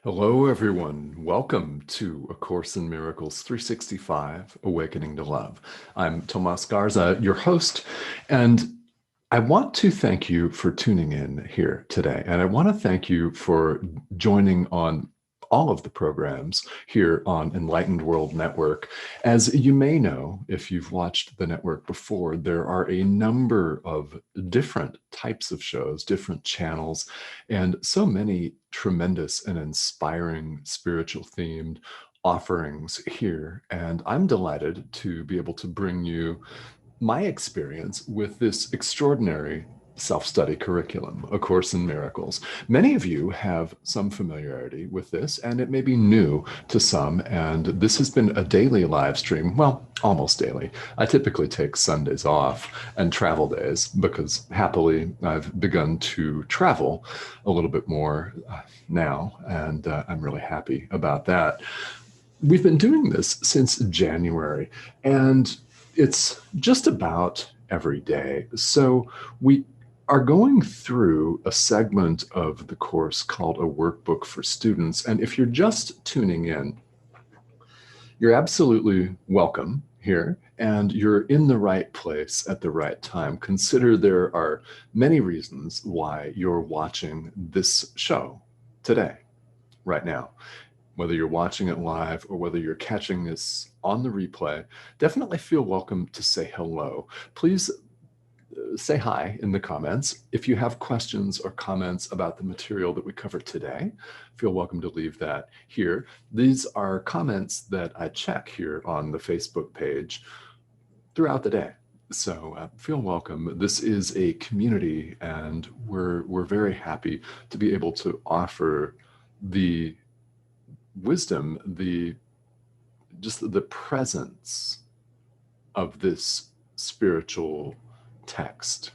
Hello, everyone. Welcome to A Course in Miracles 365, Awakening to Love. I'm Tomás Garza, your host, and I want to thank you for tuning in here today. And I want to thank you for joining on all of the programs here on Enlightened World Network. As you may know, if you've watched the network before, there are a number of different types of shows, different channels, and so many tremendous and inspiring spiritual themed offerings here. And I'm delighted to be able to bring you my experience with this extraordinary self-study curriculum, A Course in Miracles. Many of you have some familiarity with this, and it may be new to some, and this has been a daily live stream, well, almost daily. I typically take Sundays off and travel days because happily I've begun to travel a little bit more now, and I'm really happy about that. We've been doing this since January, and it's just about every day. So we are going through a segment of the course called a workbook for students. And if you're just tuning in, you're absolutely welcome here, and you're in the right place at the right time. Consider there are many reasons why you're watching this show today, right now. Whether you're watching it live or whether you're catching this on the replay, definitely feel welcome to say hello. Please say hi in the comments. If you have questions or comments about the material that we cover today, feel welcome to leave that here. These are comments that I check here on the Facebook page throughout the day. So feel welcome. This is a community, and we're very happy to be able to offer the wisdom, just the presence of this spiritual text.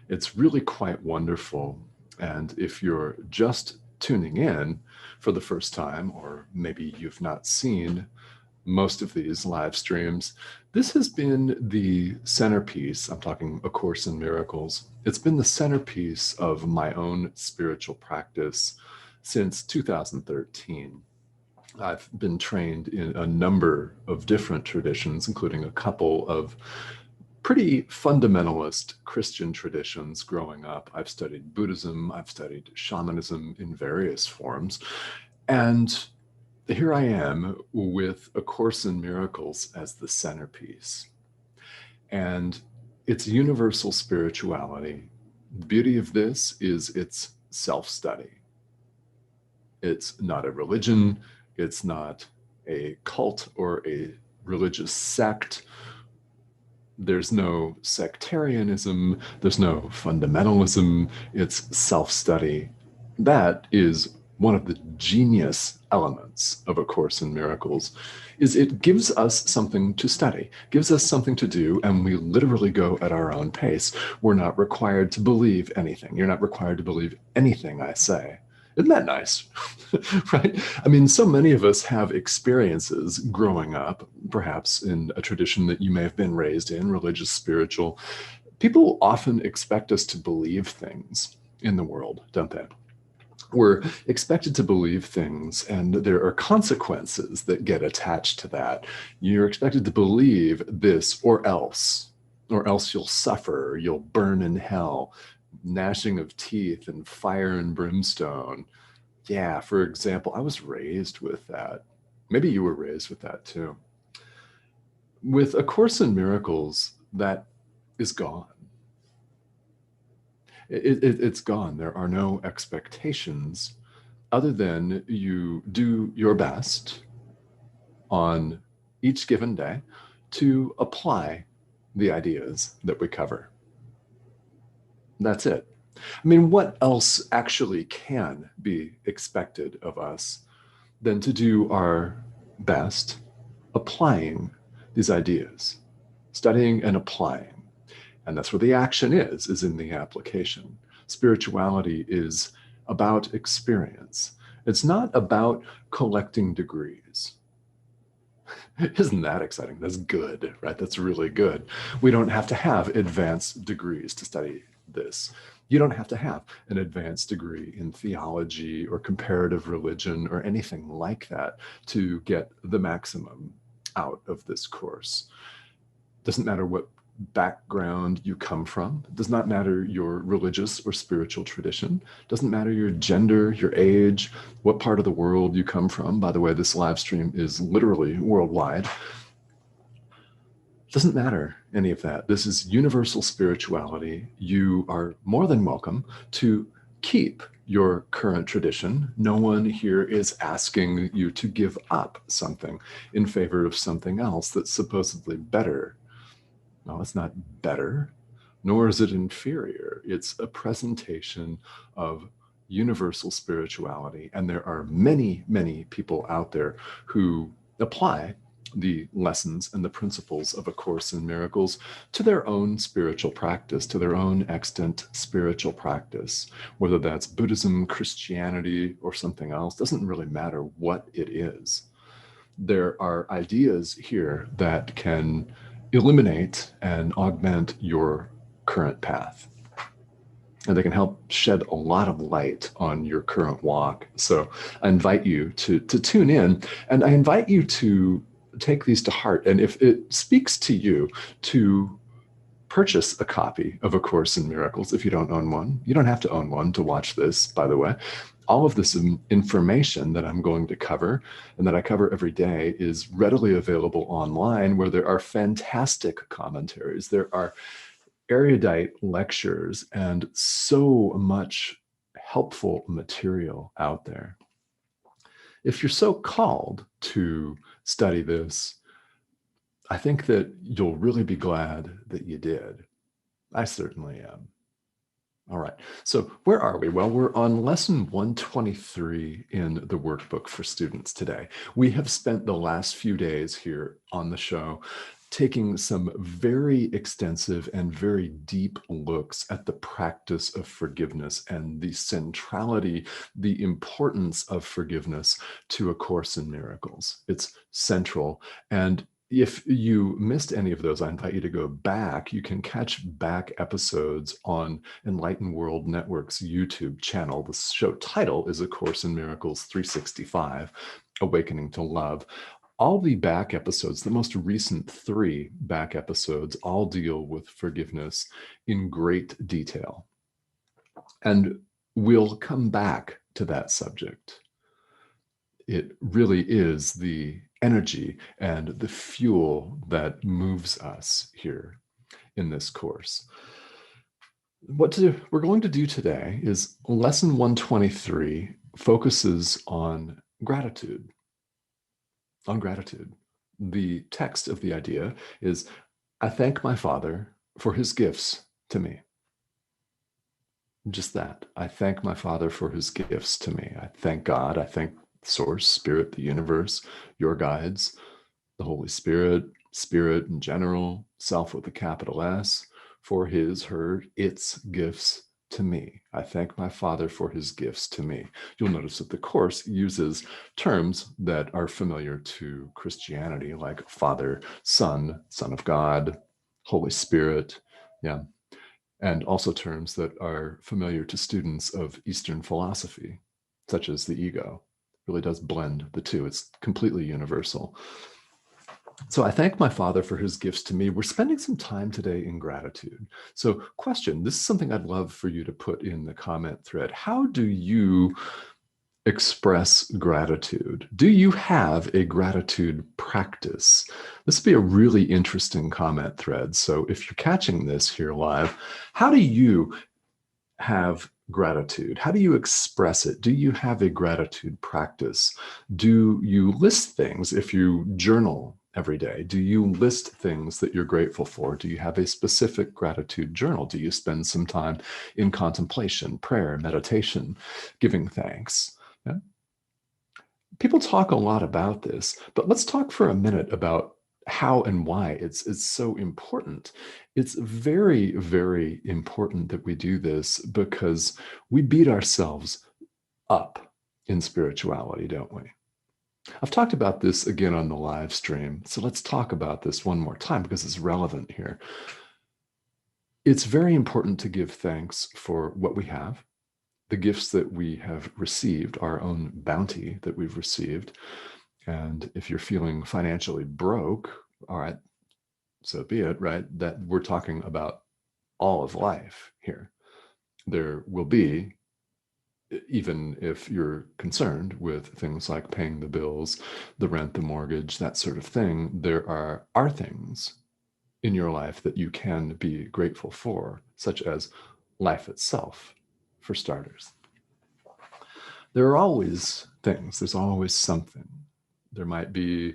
It's really quite wonderful. And if you're just tuning in for the first time, or maybe you've not seen most of these live streams, this has been the centerpiece. I'm talking A Course in Miracles. It's been the centerpiece of my own spiritual practice since 2013. I've been trained in a number of different traditions, including a couple of pretty fundamentalist Christian traditions growing up. I've studied Buddhism, I've studied shamanism in various forms, and here I am with A Course in Miracles as the centerpiece. And it's universal spirituality. The beauty of this is it's self-study. It's not a religion, it's not a cult or a religious sect. There's no sectarianism, there's no fundamentalism, it's self-study. That is one of the genius elements of A Course in Miracles, is it gives us something to study, gives us something to do, and we literally go at our own pace. We're not required to believe anything. You're not required to believe anything I say. Isn't that nice? Right? I mean, so many of us have experiences growing up, perhaps in a tradition that you may have been raised in, religious, spiritual. People often expect us to believe things in the world, don't they? We're expected to believe things, and there are consequences that get attached to that. You're expected to believe this or else you'll suffer, you'll burn in hell, gnashing of teeth and fire and brimstone. Yeah, for example, I was raised with that. Maybe you were raised with that too. With A Course in Miracles, that is gone. It's gone. There are no expectations other than you do your best on each given day to apply the ideas that we cover. That's it. I mean, what else actually can be expected of us than to do our best applying these ideas, studying and applying? And that's where the action is in the application. Spirituality is about experience. It's not about collecting degrees. Isn't that exciting? That's good, right? That's really good. We don't have to have advanced degrees to study this. You don't have to have an advanced degree in theology or comparative religion or anything like that to get the maximum out of this course. Doesn't matter what background you come from. It does not matter your religious or spiritual tradition. It doesn't matter your gender, your age, what part of the world you come from. By the way, this live stream is literally worldwide. Doesn't matter any of that. This is universal spirituality. You are more than welcome to keep your current tradition. No one here is asking you to give up something in favor of something else that's supposedly better. No, it's not better, nor is it inferior. It's a presentation of universal spirituality. And there are many, many people out there who apply the lessons and the principles of A Course in Miracles to their own spiritual practice, to their own extant spiritual practice, whether that's Buddhism, Christianity, or something else. Doesn't really matter what it is. There are ideas here that can eliminate and augment your current path. And they can help shed a lot of light on your current walk. So I invite you to tune in, and I invite you to take these to heart. And if it speaks to you, to purchase a copy of A Course in Miracles if you don't own one. You don't have to own one to watch this, by the way. All of this information that I'm going to cover and that I cover every day is readily available online, where there are fantastic commentaries. There are erudite lectures and so much helpful material out there. If you're so called to study this, I think that you'll really be glad that you did. I certainly am. All right, so where are we? Well, we're on lesson 123 in the workbook for students today. We have spent the last few days here on the show taking some very extensive and very deep looks at the practice of forgiveness and the centrality, the importance of forgiveness to A Course in Miracles. It's central. And if you missed any of those, I invite you to go back. You can catch back episodes on Enlightened World Network's YouTube channel. The show title is A Course in Miracles 365, Awakening to Love. All the back episodes, the most recent 3 back episodes, all deal with forgiveness in great detail. And we'll come back to that subject. It really is the energy and the fuel that moves us here in this course. What we're going to do today is lesson 123 focuses on gratitude. On gratitude. The text of the idea is, I thank my Father for his gifts to me. Just that. I thank my Father for his gifts to me. I thank God. I thank Source, Spirit, the universe, your guides, the Holy Spirit, Spirit in general, Self with a capital S, for his, her, its gifts to me. I thank my Father for his gifts to me. You'll notice that the Course uses terms that are familiar to Christianity, like Father, Son, Son of God, Holy Spirit, yeah, and also terms that are familiar to students of Eastern philosophy, such as the ego. It really does blend the two. It's completely universal. So I thank my Father for his gifts to me. We're spending some time today in gratitude. So question, this is something I'd love for you to put in the comment thread. How do you express gratitude? Do you have a gratitude practice? This would be a really interesting comment thread. So if you're catching this here live, how do you have gratitude? How do you express it? Do you have a gratitude practice? Do you list things if you journal every day? Do you list things that you're grateful for? Do you have a specific gratitude journal? Do you spend some time in contemplation, prayer, meditation, giving thanks? Yeah. People talk a lot about this, but let's talk for a minute about how and why it's so important. It's very, very important that we do this because we beat ourselves up in spirituality, don't we? I've talked about this again on the live stream, so let's talk about this one more time because it's relevant here. It's very important to give thanks for what we have, the gifts that we have received, our own bounty that we've received. And if you're feeling financially broke, all right, so be it, right? That we're talking about all of life here. There will be, even if you're concerned with things like paying the bills, the rent, the mortgage, that sort of thing, there are things in your life that you can be grateful for, such as life itself, for starters. There are always things, there's always something. There might be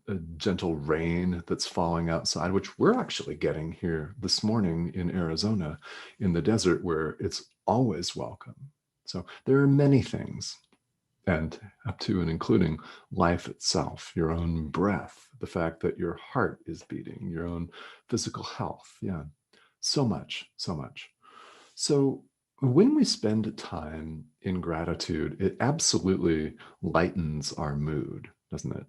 a gentle rain that's falling outside, which we're actually getting here this morning in Arizona, in the desert, where it's always welcome. So there are many things, and up to and including life itself, your own breath, the fact that your heart is beating, your own physical health. Yeah, so much, so much. So when we spend time in gratitude, it absolutely lightens our mood, doesn't it?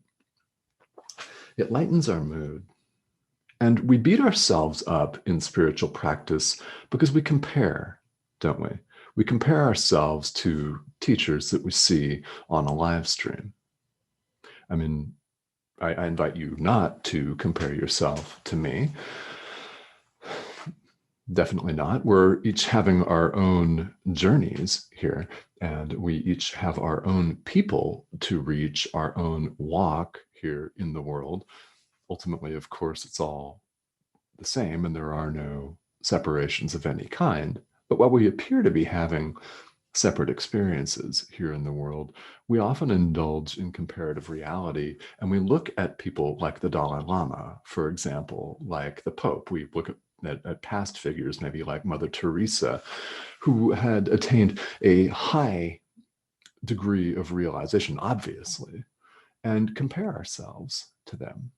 It lightens our mood. And we beat ourselves up in spiritual practice because we compare, don't we? We compare ourselves to teachers that we see on a live stream. I mean, I invite you not to compare yourself to me. Definitely not. We're each having our own journeys here, and we each have our own people to reach, our own walk here in the world. Ultimately, of course, it's all the same and there are no separations of any kind. But while we appear to be having separate experiences here in the world, we often indulge in comparative reality, and we look at people like the Dalai Lama, for example, like the Pope. We look at past figures, maybe like Mother Teresa, who had attained a high degree of realization, obviously, and compare ourselves to them.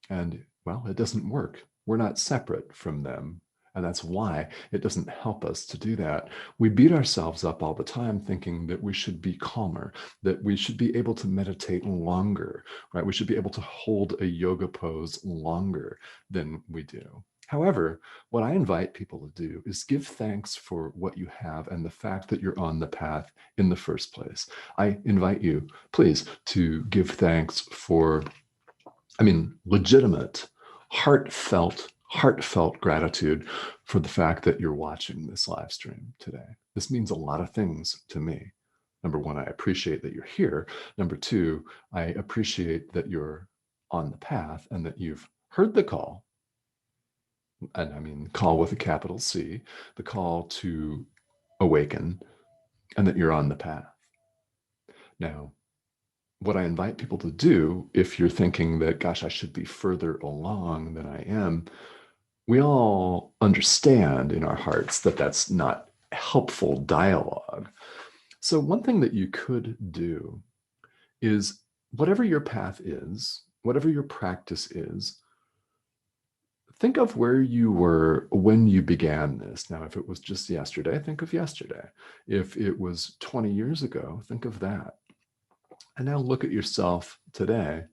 And well, it doesn't work. We're not separate from them. And that's why it doesn't help us to do that. We beat ourselves up all the time thinking that we should be calmer, that we should be able to meditate longer, right? We should be able to hold a yoga pose longer than we do. However, what I invite people to do is give thanks for what you have and the fact that you're on the path in the first place. I invite you, please, to give thanks for, legitimate, heartfelt gratitude for the fact that you're watching this live stream today. This means a lot of things to me. Number one, I appreciate that you're here. Number two, I appreciate that you're on the path and that you've heard the call. And I mean, call with a capital C, the call to awaken, and that you're on the path. Now, what I invite people to do, if you're thinking that, gosh, I should be further along than I am, we all understand in our hearts that that's not helpful dialogue. So one thing that you could do is, whatever your path is, whatever your practice is, think of where you were when you began this. Now, if it was just yesterday, think of yesterday. If it was 20 years ago, think of that. And now look at yourself today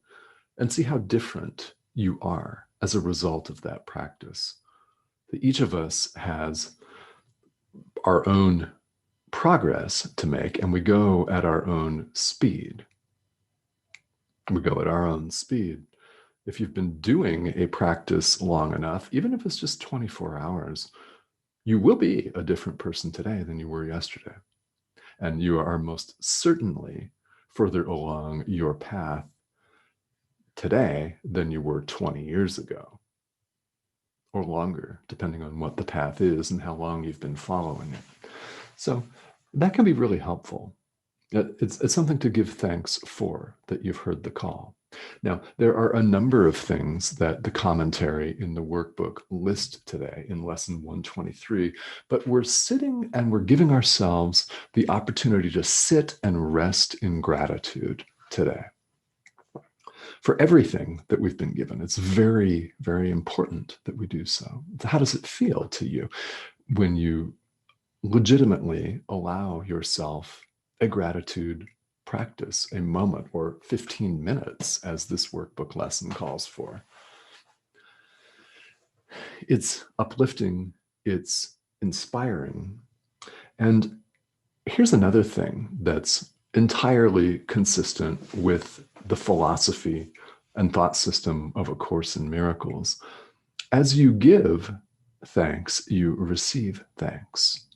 and see how different you are as a result of that practice. That each of us has our own progress to make, and we go at our own speed. We go at our own speed. If you've been doing a practice long enough, even if it's just 24 hours, you will be a different person today than you were yesterday. And you are most certainly further along your path today than you were 20 years ago, or longer, depending on what the path is and how long you've been following it. So that can be really helpful. It's something to give thanks for, that you've heard the call. Now, there are a number of things that the commentary in the workbook list today in lesson 123, but we're sitting and we're giving ourselves the opportunity to sit and rest in gratitude today for everything that we've been given. It's very, very important that we do so. How does it feel to you when you legitimately allow yourself a gratitude practice, a moment or 15 minutes, as this workbook lesson calls for? It's uplifting, It's inspiring. And here's another thing that's entirely consistent with the philosophy and thought system of A Course in Miracles. As you give thanks, you receive thanks.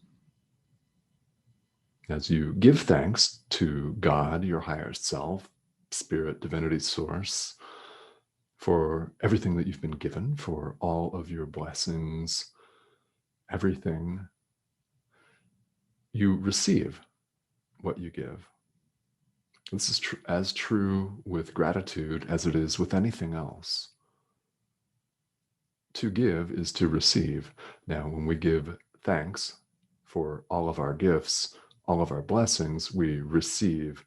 As you give thanks to God, your higher self, spirit, divinity, source, for everything that you've been given, for all of your blessings, everything, you receive what you give. This is as true with gratitude as it is with anything else. To give is to receive. Now, when we give thanks for all of our gifts, all of our blessings, we receive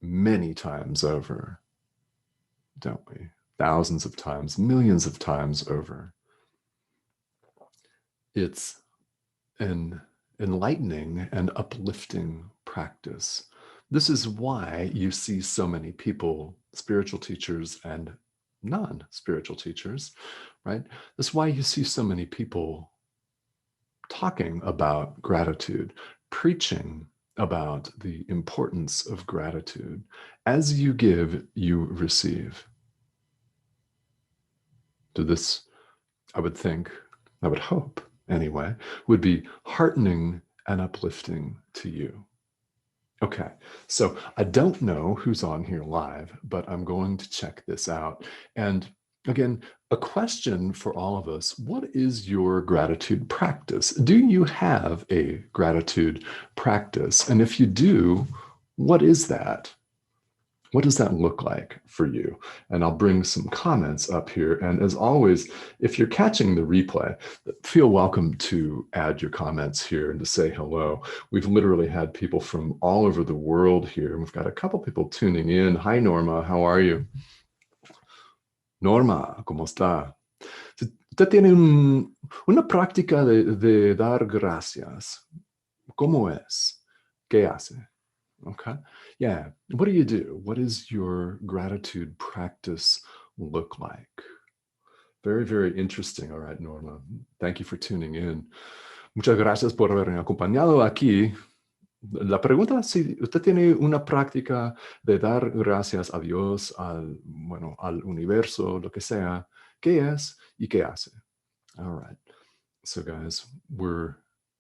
many times over, don't we? Thousands of times, millions of times over. It's an enlightening and uplifting practice. This is why you see so many people, spiritual teachers and non-spiritual teachers, right? That's why you see so many people talking about gratitude, preaching about the importance of gratitude. As you give, you receive. So this, I would think, I would hope anyway, would be heartening and uplifting to you. Okay, so I don't know who's on here live, but I'm going to check this out. And again, a question for all of us: what is your gratitude practice? Do you have a gratitude practice? And if you do, what is that? What does that look like for you? And I'll bring some comments up here. And as always, if you're catching the replay, feel welcome to add your comments here and to say hello. We've literally had people from all over the world here. We've got a couple people tuning in. Hi, Norma. How are you? Norma, ¿cómo está? Usted tiene una práctica de dar gracias. ¿Cómo es? ¿Qué hace? Okay. Yeah. What do you do? What does your gratitude practice look like? Very, very interesting. All right, Norma. Thank you for tuning in. Muchas gracias por haberme acompañado aquí. La pregunta es si usted tiene una práctica de dar gracias a Dios, al universo, lo que sea. ¿Qué es y qué hace? All right. So guys, we're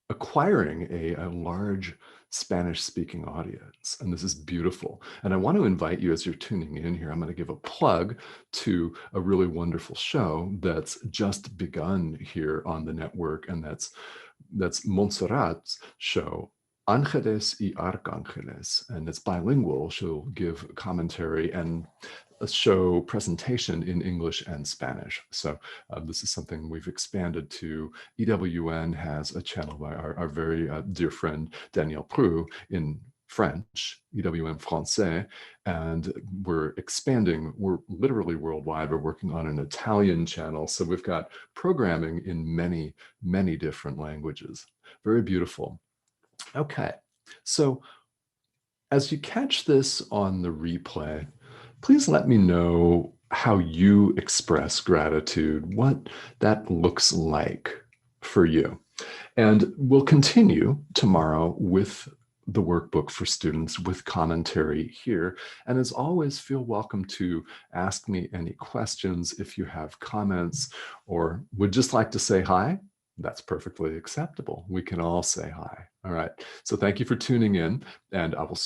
acquiring a large Spanish-speaking audience, and this is beautiful. And I want to invite you, as you're tuning in here, I'm going to give a plug to a really wonderful show that's just begun here on the network, and that's Montserrat's show, Ángeles y Arcángeles, and it's bilingual. She'll give commentary and a show presentation in English and Spanish. So this is something we've expanded to. EWN has a channel by our very dear friend Daniel Prou in French, EWN Français, and we're expanding. We're literally worldwide. We're working on an Italian channel. So we've got programming in many, many different languages. Very beautiful. Okay, so as you catch this on the replay, please let me know how you express gratitude, what that looks like for you. And we'll continue tomorrow with the workbook for students with commentary here. And as always, feel welcome to ask me any questions if you have comments or would just like to say hi. That's perfectly acceptable. We can all say hi. All right. So thank you for tuning in, and I will see you.